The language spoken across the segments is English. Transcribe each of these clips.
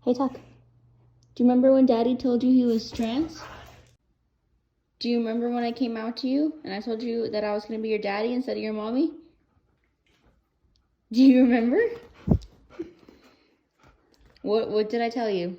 Hey, Tuck. Do you remember when Daddy told you he was trans? Do you remember when I came out to you and I told you that I was going to be your daddy instead of your mommy? Do you remember? What did I tell you?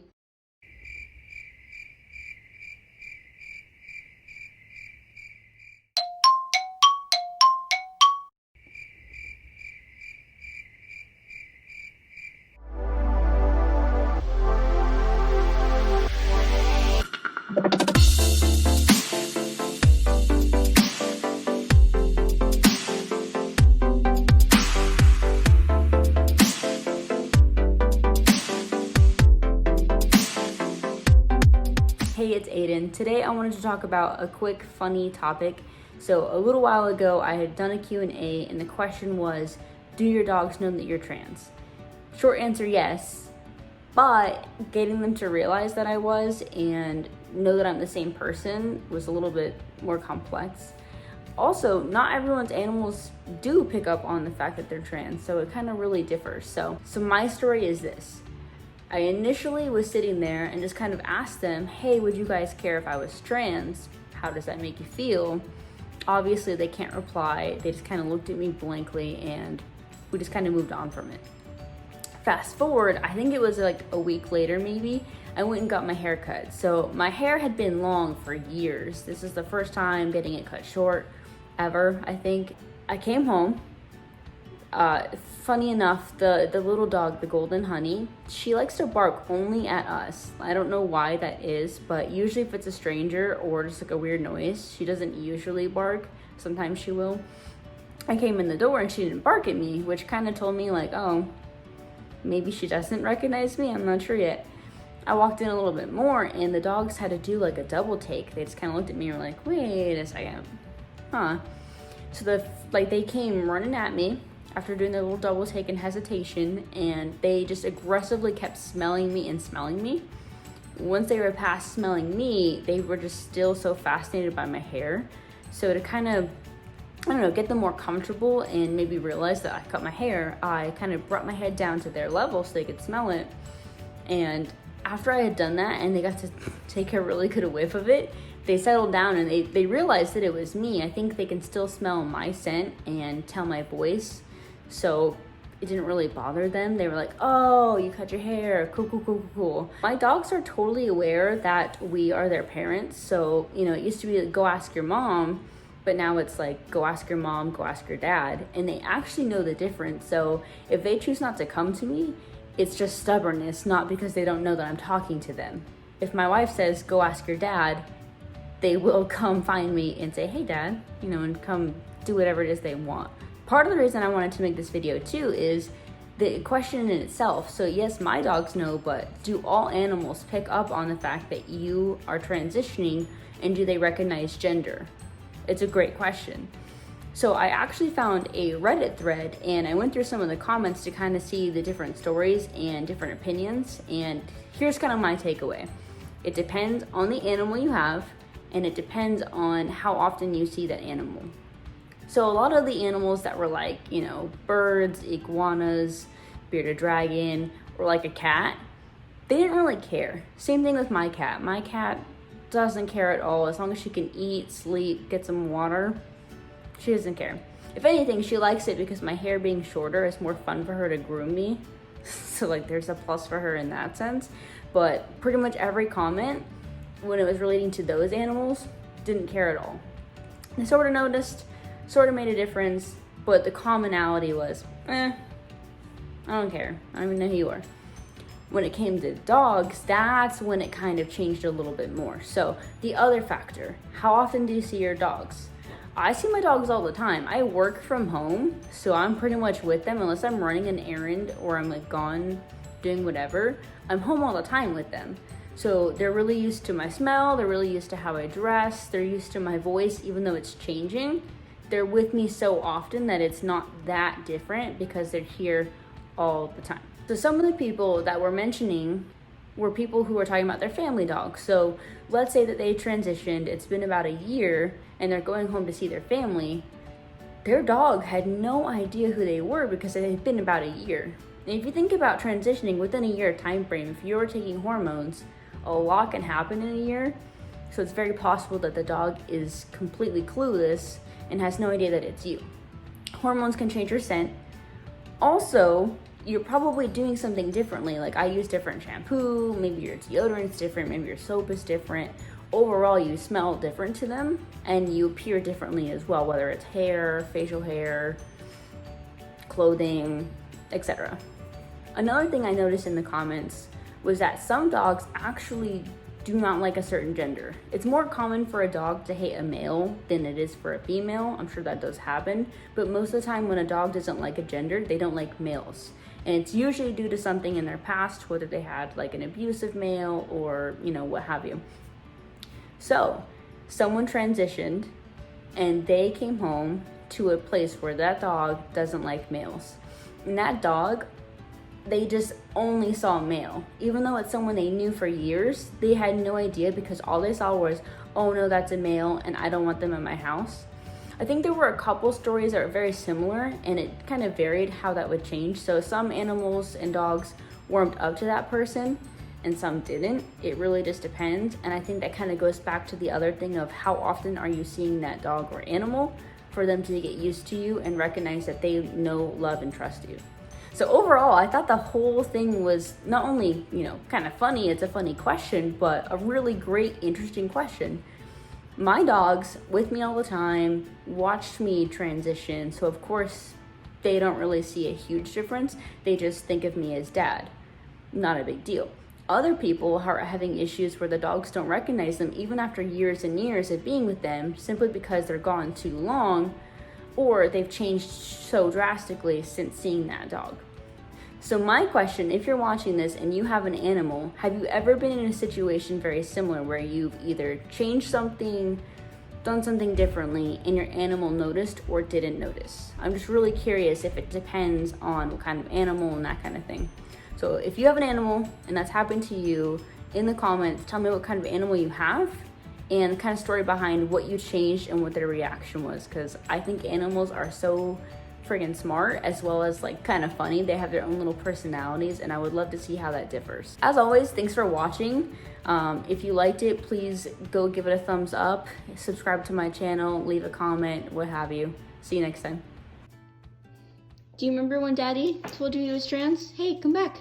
Hey, it's Aiden. Today I wanted to talk about a quick, funny topic. So a little while ago, I had done a Q&A and the question was, do your dogs know that you're trans? Short answer, yes. But getting them to realize that I was and know that I'm the same person was a little bit more complex. Also, not everyone's animals do pick up on the fact that they're trans, so it kind of really differs. So my story is this. I initially was sitting there and just kind of asked them, hey, would you guys care if I was trans? How does that make you feel? Obviously, they can't reply. They just kind of looked at me blankly and we just kind of moved on from it. Fast forward, I think it was like a week later maybe, I went and got my hair cut. So my hair had been long for years. This is the first time getting it cut short ever, I think. I came home. Funny enough, the little dog, the Golden Honey, she likes to bark only at us. I don't know why that is, but usually if it's a stranger or just like a weird noise, she doesn't usually bark. Sometimes she will. I came in the door and she didn't bark at me, which kind of told me like, oh, maybe she doesn't recognize me. I'm not sure yet. I walked in a little bit more and the dogs had to do like a double take. They just kind of looked at me and were like, wait a second. Huh. So they came running at me after doing their little double take and hesitation, and they just aggressively kept smelling me and smelling me. Once they were past smelling me, they were just still so fascinated by my hair. So to kind of, I don't know, get them more comfortable and maybe realize that I cut my hair, I kind of brought my head down to their level so they could smell it. And after I had done that and they got to take a really good whiff of it, they settled down and they realized that it was me. I think they can still smell my scent and tell my voice. So it didn't really bother them. They were like, oh, you cut your hair, cool. My dogs are totally aware that we are their parents. So, you know, it used to be like, go ask your mom, but now it's like, go ask your mom, go ask your dad. And they actually know the difference. So if they choose not to come to me, it's just stubbornness, not because they don't know that I'm talking to them. If my wife says, go ask your dad, they will come find me and say, hey dad, you know, and come do whatever it is they want. Part of the reason I wanted to make this video too is the question in itself. So yes, my dogs know, but do all animals pick up on the fact that you are transitioning, and do they recognize gender? It's a great question. So I actually found a Reddit thread and I went through some of the comments to kind of see the different stories and different opinions. And here's kind of my takeaway. It depends on the animal you have, and it depends on how often you see that animal. So a lot of the animals that were like, you know, birds, iguanas, bearded dragon, or like a cat, they didn't really care. Same thing with my cat. My cat doesn't care at all. As long as she can eat, sleep, get some water, she doesn't care. If anything, she likes it because my hair being shorter is more fun for her to groom me. So like there's a plus for her in that sense. But pretty much every comment when it was relating to those animals didn't care at all. They sort of noticed, sort of made a difference, but the commonality was, I don't care. I don't even know who you are. When it came to dogs, that's when it kind of changed a little bit more. So the other factor, how often do you see your dogs? I see my dogs all the time. I work from home, so I'm pretty much with them unless I'm running an errand or I'm like gone doing whatever. I'm home all the time with them. So they're really used to my smell, they're really used to how I dress, they're used to my voice, even though it's changing. They're with me so often that it's not that different because they're here all the time. So some of the people that were mentioning were people who were talking about their family dogs. So let's say that they transitioned, it's been about a year, and they're going home to see their family. Their dog had no idea who they were because it had been about a year. And if you think about transitioning within a year time frame, if you're taking hormones, a lot can happen in a year. So it's very possible that the dog is completely clueless and has no idea that it's you. Hormones can change your scent. Also, you're probably doing something differently. Like I use different shampoo, maybe your deodorant's different, maybe your soap is different. Overall, you smell different to them and you appear differently as well, whether it's hair, facial hair, clothing, etc. Another thing I noticed in the comments was that some dogs actually do not like a certain gender. It's more common for a dog to hate a male than it is for a female. I'm sure that does happen, but most of the time when a dog doesn't like a gender, they don't like males. And it's usually due to something in their past, whether they had like an abusive male or, what have you. So someone transitioned and they came home to a place where that dog doesn't like males. And that dog, they just only saw male. Even though it's someone they knew for years, they had no idea because all they saw was, oh no, that's a male and I don't want them in my house. I think there were a couple stories that are very similar and it kind of varied how that would change. So some animals and dogs warmed up to that person and some didn't. It really just depends. And I think that kind of goes back to the other thing of how often are you seeing that dog or animal for them to get used to you and recognize that they know, love, and trust you. So overall, I thought the whole thing was not only, kind of funny, it's a funny question, but a really great, interesting question. My dogs, with me all the time, watched me transition, so of course, they don't really see a huge difference. They just think of me as dad. Not a big deal. Other people are having issues where the dogs don't recognize them even after years and years of being with them, simply because they're gone too long, or they've changed so drastically since seeing that dog. So my question, if you're watching this and you have an animal, have you ever been in a situation very similar where you've either changed something, done something differently, and your animal noticed or didn't notice? I'm just really curious if it depends on what kind of animal and that kind of thing. So if you have an animal and that's happened to you, in the comments, tell me what kind of animal you have and the kind of story behind what you changed and what their reaction was, because I think animals are so friggin' smart as well as like kind of funny. They have their own little personalities and I would love to see how that differs. As always, thanks for watching. If you liked it, please go give it a thumbs up, subscribe to my channel, leave a comment, what have you. See you next time. Do you remember when Daddy told you he was trans? Hey, come back.